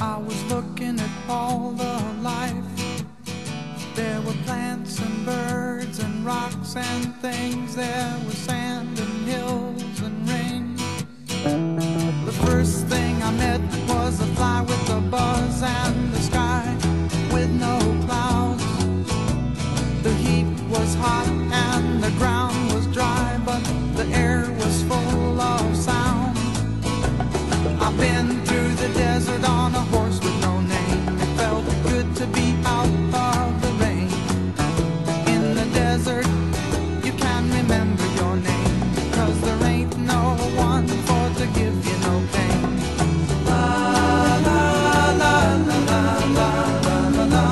I was looking at all the life. There were plants and birds and rocks and things. There was sand and hills and rain. The first thing I met was a fly with a buzz and the sky with no clouds. The heat was hot and the ground was dry, but the air was full of sound. I've been through the desert on a horse with no name. It felt good to be out of the rain. In the desert, you can remember your name, 'cause there ain't no one for to give you no pain. La la la la la la la la.